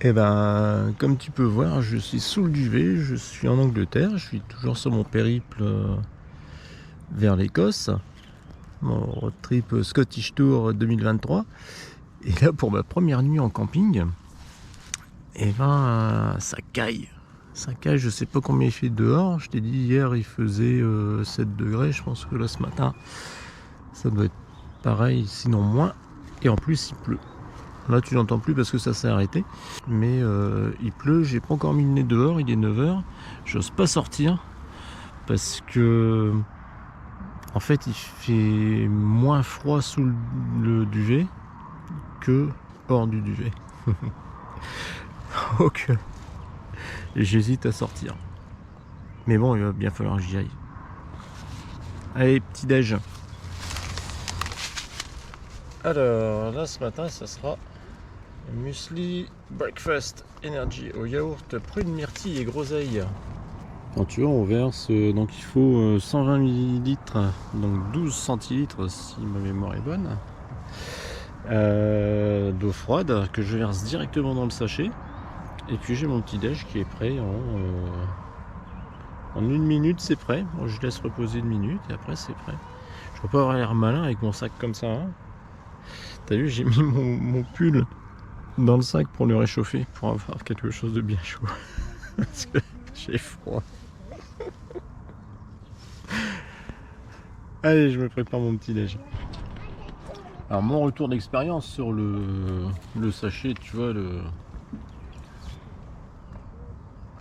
Et ben, comme tu peux voir, je suis sous le duvet, je suis en Angleterre, je suis toujours sur mon périple vers l'Écosse, mon road trip Scottish Tour 2023. Et là, pour ma première nuit en camping, et ben, ça caille. Ça caille, je sais pas combien il fait dehors. Je t'ai dit hier, il faisait 7 degrés. Je pense que là, ce matin, ça doit être pareil, sinon moins. Et en plus, il pleut. Là, tu n'entends plus parce que ça s'est arrêté. Mais il pleut, j'ai pas encore mis le nez dehors, il est 9h. J'ose pas sortir parce que, en fait, il fait moins froid sous le duvet que hors du duvet. Donc, j'hésite à sortir. Mais bon, il va bien falloir que j'y aille. Allez, petit déj. Alors, là, ce matin, ça sera muesli breakfast energy au yaourt, prune, myrtille et groseille. Quand tu vois, on verse, donc il faut 120 ml, donc 12 centilitres si ma mémoire est bonne, d'eau froide que je verse directement dans le sachet. Et puis j'ai mon petit déj qui est prêt en 1 minute, c'est prêt. Bon, je laisse reposer 1 minute et après c'est prêt. Je ne peux pas avoir l'air malin avec mon sac comme ça. Hein. T'as vu, j'ai mis mon pull dans le sac pour le réchauffer, pour avoir quelque chose de bien chaud. Parce que j'ai froid. Allez, je me prépare mon petit déj. Alors mon retour d'expérience sur le sachet, tu vois,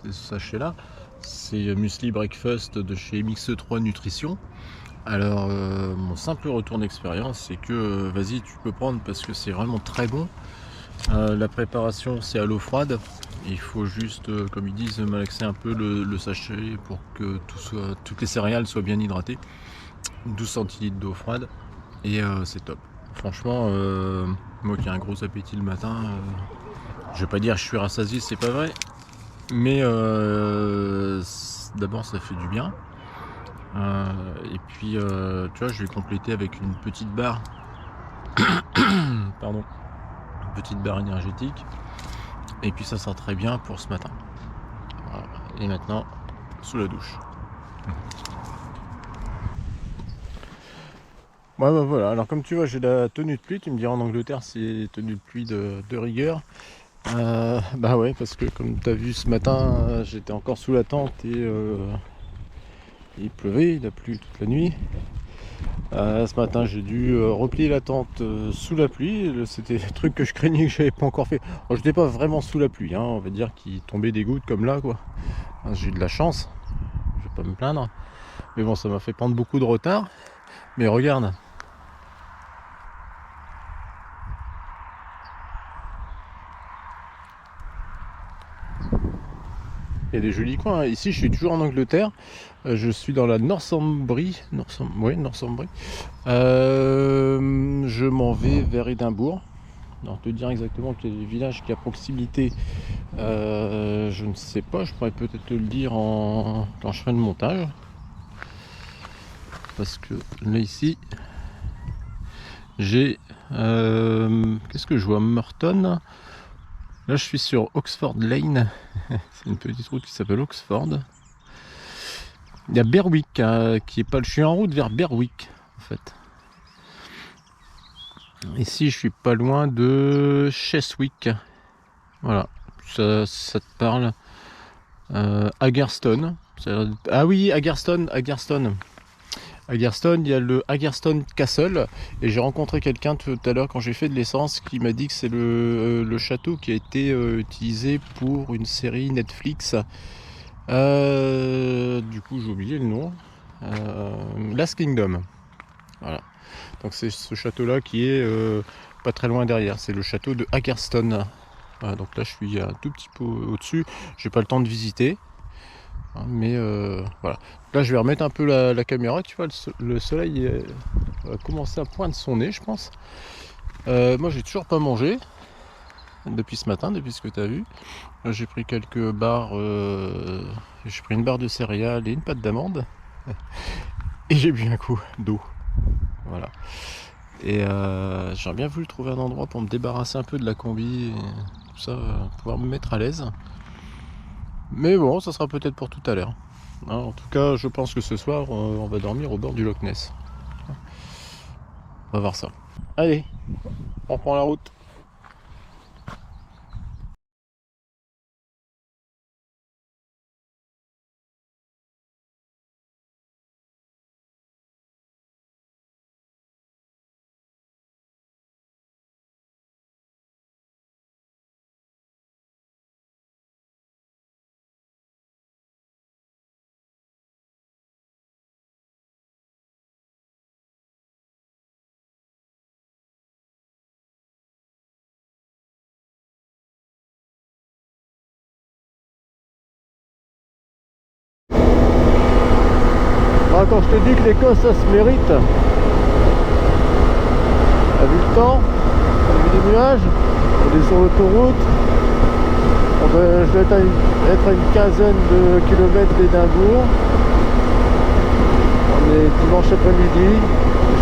ce sachet là, c'est Muesli Breakfast de chez MX3 Nutrition. Alors mon simple retour d'expérience, c'est que vas-y, tu peux prendre parce que c'est vraiment très bon. La préparation, c'est à l'eau froide. Il faut juste, comme ils disent, malaxer un peu le sachet pour que toutes les céréales soient bien hydratées. 12 centilitres d'eau froide et c'est top. Franchement, moi qui ai un gros appétit le matin, je vais pas dire je suis rassasié, c'est pas vrai, mais d'abord ça fait du bien. Et puis tu vois, je vais compléter avec une petite barre pardon, une petite barre énergétique, et puis ça sera très bien pour ce matin. Voilà. Et maintenant sous la douche. Ouais, bah voilà, alors comme tu vois, j'ai la tenue de pluie. Tu me diras, en Angleterre c'est tenue de pluie de rigueur. Bah ouais, parce que comme tu as vu ce matin, j'étais encore sous la tente et il pleuvait, il a plu toute la nuit. Ce matin j'ai dû replier la tente sous la pluie. C'était le truc que je craignais, que j'avais pas encore fait. Alors, j'étais pas vraiment sous la pluie, hein, on va dire qu'il tombait des gouttes comme là, quoi. J'ai eu de la chance, je vais pas me plaindre. Mais bon, ça m'a fait prendre beaucoup de retard. Mais regarde. Il y a des jolis coins. Ici, je suis toujours en Angleterre. Je suis dans la Northumbrie. Northumbrie. Je m'en vais vers Édimbourg. Alors, te dire exactement quel est le village qui est à proximité, je ne sais pas. Je pourrais peut-être te le dire quand je ferai le montage. Parce que là, ici, j'ai... qu'est-ce que je vois? Merton. Là, je suis sur Oxford Lane. C'est une petite route qui s'appelle Oxford. Il y a Berwick qui est pas. Je suis en route vers Berwick en fait. Ici, je suis pas loin de Cheswick. Voilà, ça te parle. Agerstone. Ah oui, Agerstone. Agerstone, il y a le Agerstone Castle, et j'ai rencontré quelqu'un tout à l'heure quand j'ai fait de l'essence qui m'a dit que c'est le château qui a été utilisé pour une série Netflix. Du coup, j'ai oublié le nom. Last Kingdom. Voilà. Donc c'est ce château-là qui est pas très loin derrière. C'est le château de Agerstone. Voilà, donc là, je suis un tout petit peu au-dessus. J'ai pas le temps de visiter. Mais voilà. Là, je vais remettre un peu la caméra. Tu vois, le soleil va commencer à poindre son nez, je pense. Moi, j'ai toujours pas mangé depuis ce matin, depuis ce que tu as vu. Là, j'ai pris quelques barres. J'ai pris une barre de céréales et une pâte d'amande. Et j'ai bu un coup d'eau. Voilà. Et j'aurais bien voulu trouver un endroit pour me débarrasser un peu de la combi. ça, pouvoir me mettre à l'aise. Mais bon, ça sera peut-être pour tout à l'heure. Hein, en tout cas, je pense que ce soir, on va dormir au bord du Loch Ness. On va voir ça. Allez, on reprend la route. Ah, quand je te dis que l'Écosse, ça se mérite. T'as vu le temps? T'as vu les nuages? On est sur l'autoroute. Je vais être à une quinzaine de kilomètres d'Édimbourg. On est dimanche après-midi,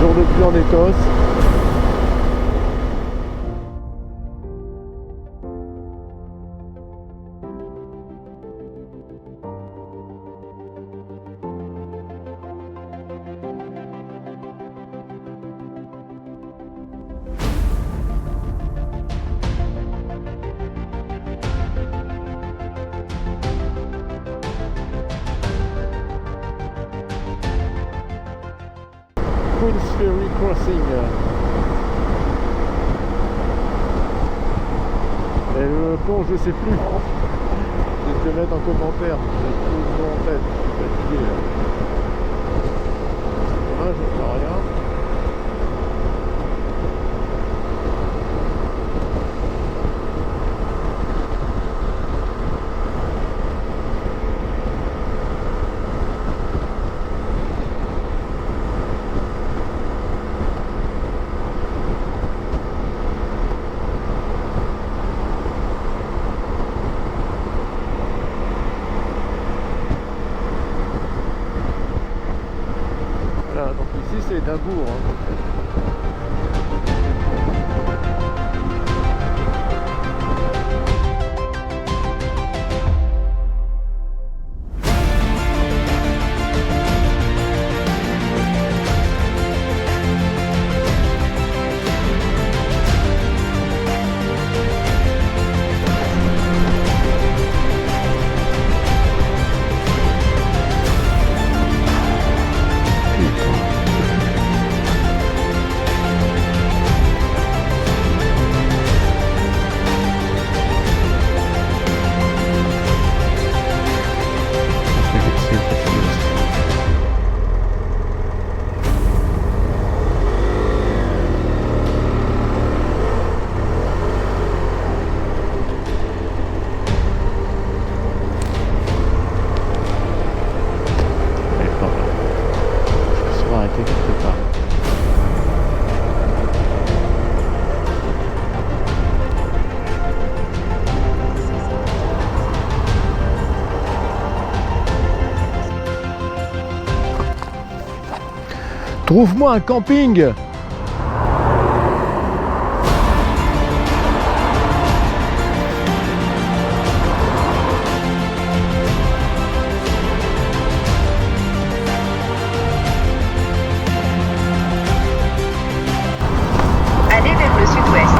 jour de pluie en Écosse. Queen's Ferry Crossing. Et le pont, je sais plus. Je vais te mettre en commentaire. J'ai tout le nom en tête. Je suis fatigué. Dommage, je ne fais rien. Voilà, donc ici c'est Édimbourg. Trouve-moi un camping. Allez vers le sud-ouest.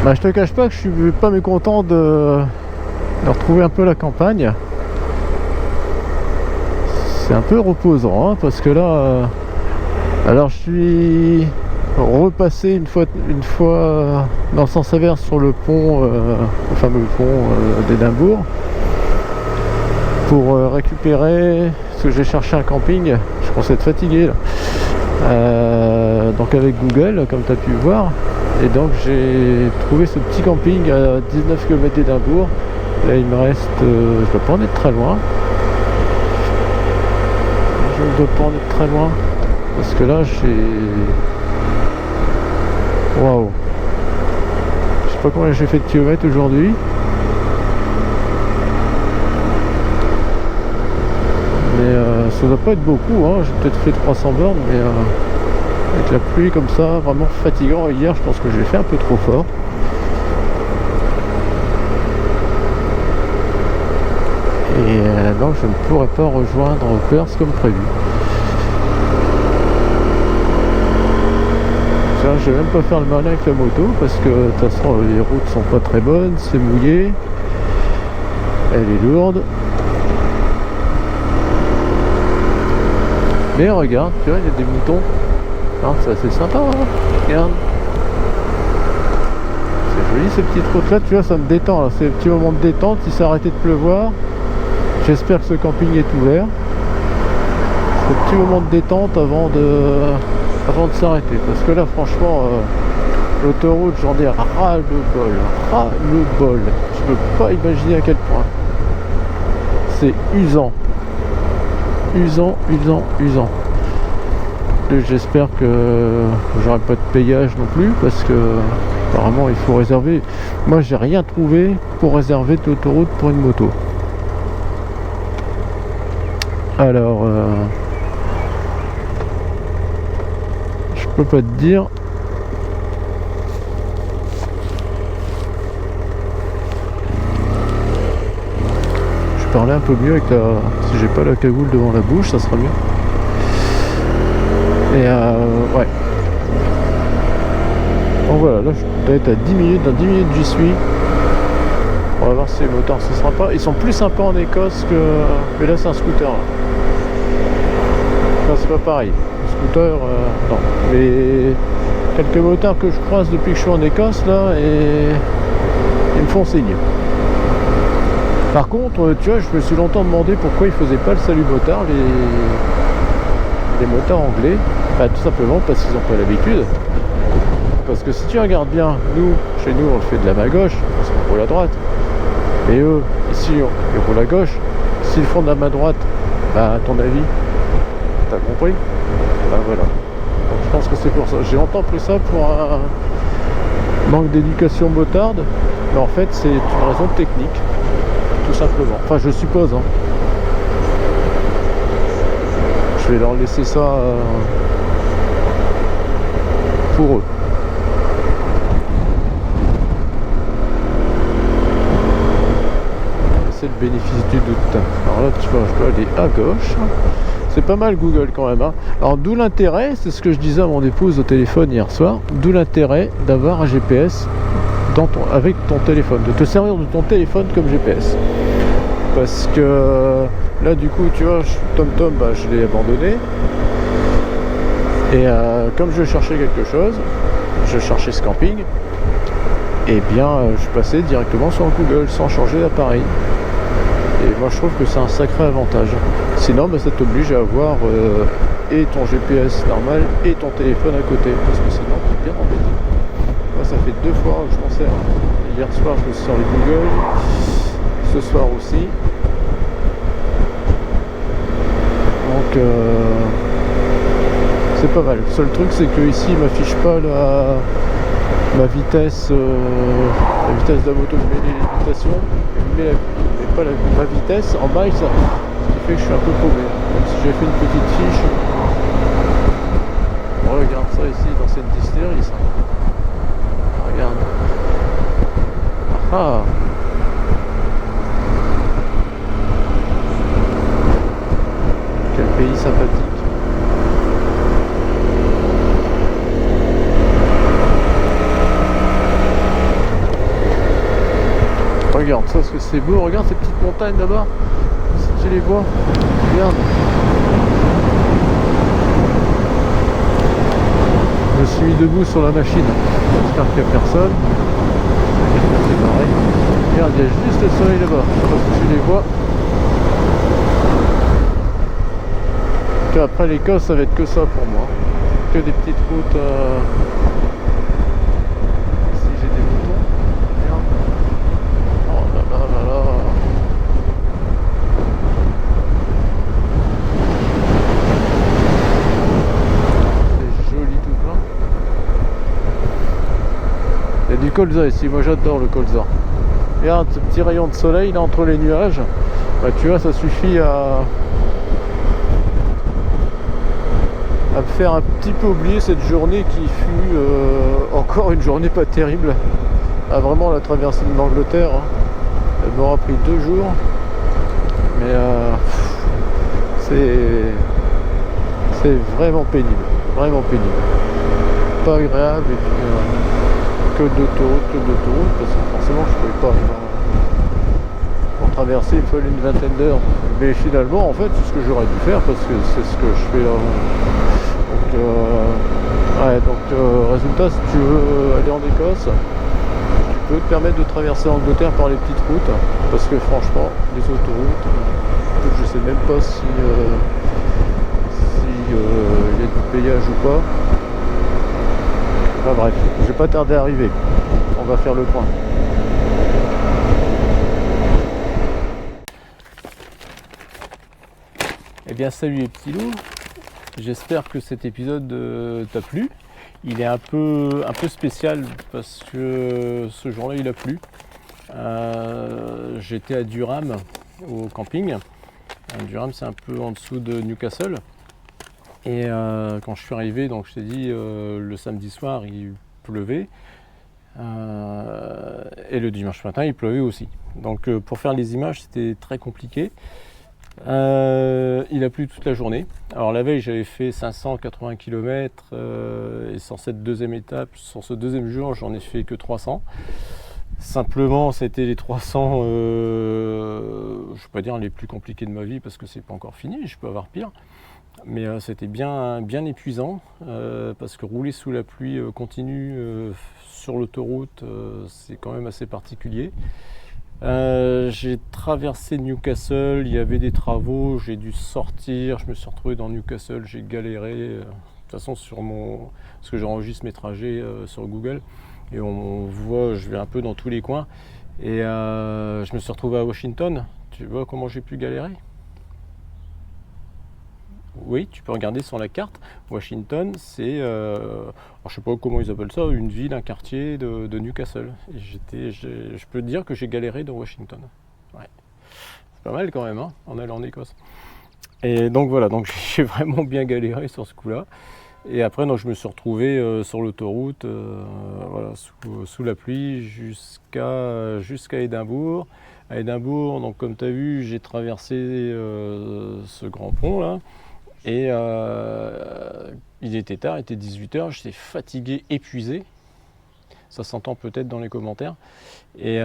Bah, je te cache pas que je suis pas mécontent de retrouver un peu la campagne. C'est un peu reposant, hein, parce que là, alors je suis repassé une fois dans le sens inverse sur le pont, le fameux pont d'Édimbourg, pour récupérer, parce que j'ai cherché un camping. Je commence à être fatigué là. Donc avec Google, comme tu as pu voir. Et donc j'ai trouvé ce petit camping à 19 km d'Édimbourg. Là il me reste, je ne dois pas en être très loin. Je ne dois pas en être très loin. Parce que là j'ai... Waouh. sais pas combien j'ai fait de kilomètres aujourd'hui. Mais ça doit pas être beaucoup, hein. J'ai peut-être fait 300 bornes, mais avec la pluie comme ça, vraiment fatigant. Hier, je pense que j'ai fait un peu trop fort. Et donc je ne pourrais pas rejoindre Perth comme prévu. Je vais même pas faire le malin avec la moto parce que de toute façon les routes sont pas très bonnes, c'est mouillé, elle est lourde. Mais regarde, tu vois, il y a des moutons. Ah, c'est assez sympa, hein. Regarde. C'est joli ces petites routes là, tu vois, ça me détend là. C'est un petit moment de détente, il s'est arrêté de pleuvoir. J'espère que ce camping est ouvert. C'est un petit moment de détente avant de s'arrêter. Parce que là franchement l'autoroute, j'en ai ras le bol. Je peux pas imaginer à quel point. C'est usant. Usant. Et j'espère que j'aurai pas de payage non plus parce que apparemment il faut réserver. Moi j'ai rien trouvé pour réserver de l'autoroute pour une moto. Alors je peux pas te dire. Je parlais un peu mieux avec la. Si j'ai pas la cagoule devant la bouche, ça sera mieux. Et ouais. Bon voilà, là je dois être à 10 minutes, dans 10 minutes j'y suis. On va voir si les motards ce sera pas. Ils sont plus sympas en Écosse que. Mais là c'est un scooter là. Enfin, c'est pas pareil. Le scooter, non. Mais quelques motards que je croise depuis que je suis en Écosse là et ils me font signe. Par contre, tu vois, je me suis longtemps demandé pourquoi ils faisaient pas le salut motard, les motards anglais. Bah, tout simplement parce qu'ils n'ont pas l'habitude. Parce que si tu regardes bien, chez nous, on le fait de la main gauche, parce qu'on roule à droite. Et eux, ici, ils roulent à gauche. S'ils font de la main droite, bah, à ton avis, t'as compris? Bah voilà. Donc, je pense que c'est pour ça. J'ai longtemps pris ça pour un manque d'éducation motarde, mais en fait, c'est une raison technique. Tout simplement. Enfin, je suppose. Hein. Je vais leur laisser ça pour eux. C'est le bénéfice du doute. Alors là, tu vois, je dois aller à gauche. C'est pas mal Google quand même. Hein. Alors d'où l'intérêt, c'est ce que je disais à mon épouse au téléphone hier soir, d'où l'intérêt d'avoir un GPS avec ton téléphone, de te servir de ton téléphone comme GPS. Parce que là du coup tu vois TomTom bah, je l'ai abandonné et comme je cherchais quelque chose, je cherchais ce camping et bien je passais directement sur Google sans changer d'appareil et moi je trouve que c'est un sacré avantage. Sinon bah, ça t'oblige à avoir et ton GPS normal et ton téléphone à côté parce que sinon t'es bien embêté. Moi ça fait 2 fois que je m'en sers. Hier soir je me suis servi Google, ce soir aussi. Donc c'est pas mal. Le seul truc c'est que ici il m'affiche pas ma vitesse la vitesse de la moto, il met les limitations, mais pas ma vitesse en bas, ça, ce qui fait que je suis un peu paumé. Même si j'ai fait une petite fiche. On regarde ça ici dans cette distillerie ça. Regarde. Ah. Quel pays sympathique. Regarde ça, parce que c'est beau. Regarde ces petites montagnes là-bas. Si tu les vois, regarde. Je me suis mis debout sur la machine. J'espère qu'il n'y a personne. C'est pareil. Regarde, il y a juste le soleil là-bas. Je sais pas si tu les vois. Après l'Écosse ça va être que ça pour moi, que des petites routes si j'ai des moutons. Regarde. Oh là là là là. C'est joli tout plein. Il y a du colza ici, moi j'adore le colza. Regarde ce petit rayon de soleil là entre les nuages. Bah, tu vois, ça suffit à me faire un petit peu oublier cette journée qui fut encore une journée pas terrible. Ah, vraiment la traversée de l'Angleterre, hein. Elle m'aura pris 2 jours. Mais c'est vraiment pénible. Vraiment pénible. Pas agréable et puis que d'autoroute, parce que forcément je pouvais pas. Pour traverser, il fallait une vingtaine d'heures. Mais finalement, en fait, c'est ce que j'aurais dû faire parce que c'est ce que je fais là. Donc, résultat, si tu veux aller en Écosse, tu peux te permettre de traverser l'Angleterre par les petites routes. Parce que franchement, les autoroutes, je sais même pas si il y a du péage ou pas. Enfin bref, je vais pas tarder à arriver. On va faire le point. Eh bien salut les petits loups, j'espère que cet épisode t'a plu. Il est un peu spécial parce que ce jour-là il a plu. J'étais à Durham au camping. Durham c'est un peu en dessous de Newcastle. Et quand je suis arrivé, donc je t'ai dit le samedi soir il pleuvait. Et le dimanche matin il pleuvait aussi. Donc pour faire les images c'était très compliqué. Il a plu toute la journée. Alors la veille j'avais fait 580 km et sur cette deuxième étape, sur ce deuxième jour j'en ai fait que 300. Simplement c'était les 300 je ne vais pas dire les plus compliqués de ma vie parce que c'est pas encore fini, je peux avoir pire. Mais c'était bien épuisant parce que rouler sous la pluie continue sur l'autoroute c'est quand même assez particulier. J'ai traversé Newcastle, il y avait des travaux, j'ai dû sortir, je me suis retrouvé dans Newcastle, j'ai galéré. De toute façon parce que j'enregistre mes trajets sur Google et on voit, je vais un peu dans tous les coins. Et je me suis retrouvé à Washington. Tu vois comment j'ai pu galérer ? Oui, tu peux regarder sur la carte. Washington, c'est, je sais pas comment ils appellent ça, une ville, un quartier de Newcastle. Et je peux te dire que j'ai galéré dans Washington. Ouais. C'est pas mal quand même, hein, en allant en Écosse. Et donc voilà, donc j'ai vraiment bien galéré sur ce coup-là. Et après, donc, je me suis retrouvé sur l'autoroute, voilà, sous la pluie, jusqu'à Édimbourg. À Édimbourg, donc comme tu as vu, j'ai traversé ce grand pont là. Et il était tard, il était 18h, j'étais fatigué, épuisé. Ça s'entend peut-être dans les commentaires. Et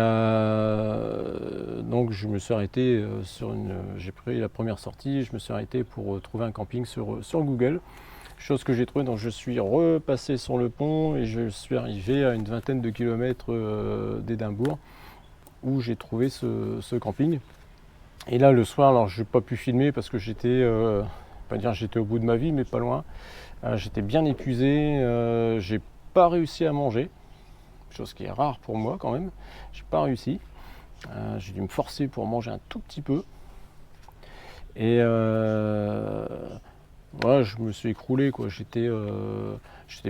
donc je me suis arrêté j'ai pris la première sortie, je me suis arrêté pour trouver un camping sur Google. Chose que j'ai trouvée, donc je suis repassé sur le pont et je suis arrivé à une vingtaine de kilomètres d'Édimbourg où j'ai trouvé ce camping. Et là le soir, alors je n'ai pas pu filmer parce que j'étais pas dire j'étais au bout de ma vie, mais pas loin. J'étais bien épuisé, j'ai pas réussi à manger, chose qui est rare pour moi quand même. J'ai pas réussi. J'ai dû me forcer pour manger un tout petit peu. Et voilà, je me suis écroulé, quoi. J'étais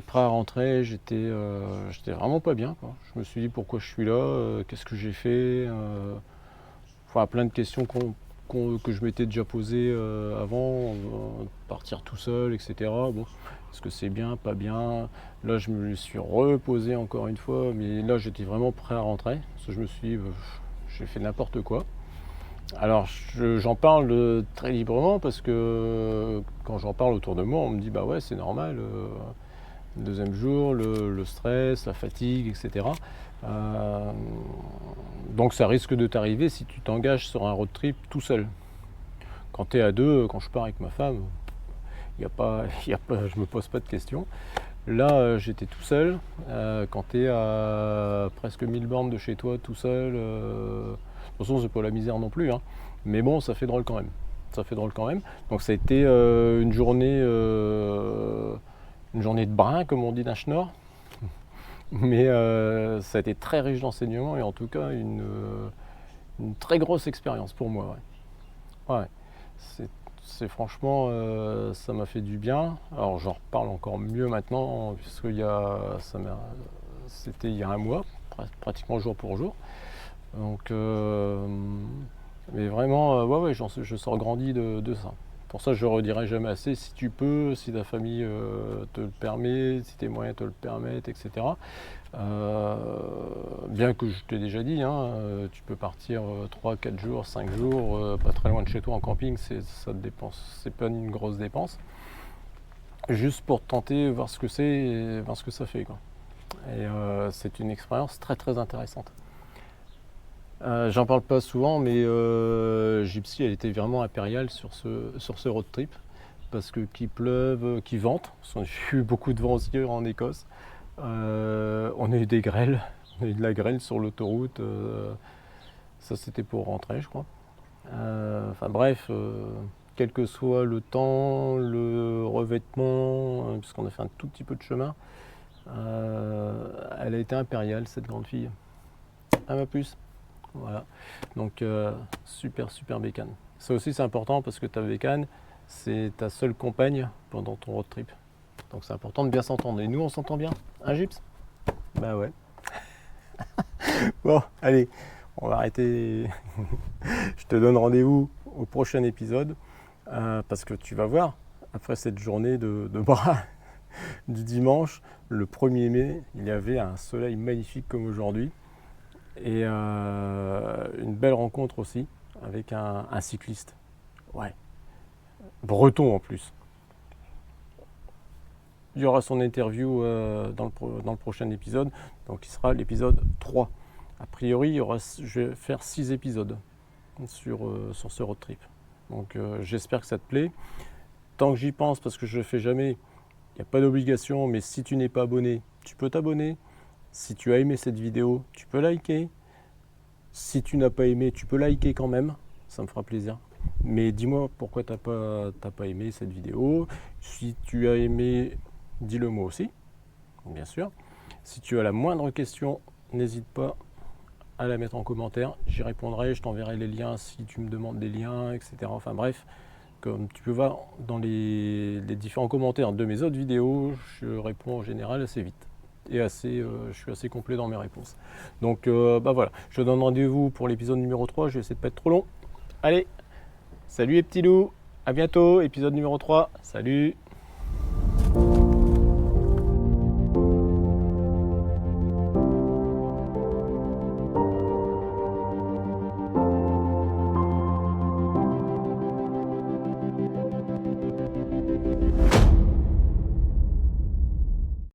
prêt à rentrer, j'étais vraiment pas bien, quoi. Je me suis dit pourquoi je suis là, qu'est-ce que j'ai fait, enfin plein de questions que je m'étais déjà posé avant, partir tout seul, etc. Bon, est-ce que c'est bien, pas bien? Là, je me suis reposé encore une fois, mais là, j'étais vraiment prêt à rentrer. Parce que je me suis dit, j'ai fait n'importe quoi. Alors, j'en parle très librement parce que quand j'en parle autour de moi, on me dit, bah ouais, c'est normal. Le deuxième jour, le stress, la fatigue, etc. Donc ça risque de t'arriver si tu t'engages sur un road trip tout seul. Quand tu es à deux, quand je pars avec ma femme, je me pose pas de questions. Là, j'étais tout seul. Quand tu es à presque 1000 bornes de chez toi, tout seul, de toute façon, c'est pas la misère non plus, hein. Mais bon, ça fait drôle quand même. Donc ça a été une journée de brin, comme on dit d'un schnorr. Mais ça a été très riche d'enseignements et en tout cas une très grosse expérience pour moi. Ouais. C'est franchement, ça m'a fait du bien. Alors j'en reparle encore mieux maintenant puisque c'était il y a un mois pratiquement jour pour jour. Donc, mais vraiment, ouais, je sors grandi de ça. Pour ça, je ne redirai jamais assez. Si tu peux, si ta famille te le permet, si tes moyens te le permettent, etc. Bien que je t'ai déjà dit, hein, tu peux partir 3, 4 jours, 5 jours, pas très loin de chez toi en camping, ça te dépense, c'est pas une grosse dépense. Juste pour tenter, voir ce que c'est et voir ce que ça fait, quoi. Et c'est une expérience très très intéressante. J'en parle pas souvent, mais Gypsy, elle était vraiment impériale sur ce road trip. Parce que qu'il pleuve, qu'il vente, j'ai eu beaucoup de vent aussi en Écosse. On a eu des grêles, on a eu de la grêle sur l'autoroute. Ça, c'était pour rentrer, je crois. Enfin bref, quel que soit le temps, le revêtement, puisqu'on a fait un tout petit peu de chemin, elle a été impériale, cette grande fille. À ma puce. Voilà. Donc super bécane. Ça aussi c'est important parce que ta bécane, c'est ta seule compagne pendant ton road trip. Donc c'est important de bien s'entendre. Et nous on s'entend bien, hein Gyps? Bah ouais. Bon, allez, on va arrêter. Je te donne rendez-vous au prochain épisode parce que tu vas voir, après cette journée de bras du dimanche, le 1er mai, il y avait un soleil magnifique comme aujourd'hui. Et une belle rencontre aussi avec un cycliste. Ouais. Breton en plus. Il y aura son interview dans le prochain épisode, donc il sera l'épisode 3. A priori, je vais faire 6 épisodes sur ce road trip. Donc j'espère que ça te plaît. Tant que j'y pense, parce que je ne le fais jamais, il n'y a pas d'obligation, mais si tu n'es pas abonné, tu peux t'abonner. Si tu as aimé cette vidéo, tu peux liker. Si tu n'as pas aimé, tu peux liker quand même, ça me fera plaisir. Mais dis-moi pourquoi t'as pas aimé cette vidéo. Si tu as aimé, dis-le moi aussi, bien sûr. Si tu as la moindre question, n'hésite pas à la mettre en commentaire. J'y répondrai, je t'enverrai les liens si tu me demandes des liens, etc. Enfin bref, comme tu peux voir dans les différents commentaires de mes autres vidéos, je réponds en général assez vite. Et je suis assez complet dans mes réponses. Donc bah voilà, je donne rendez-vous pour l'épisode numéro 3, je vais essayer de pas être trop long. Allez, salut les petits loups, à bientôt, épisode numéro 3, salut.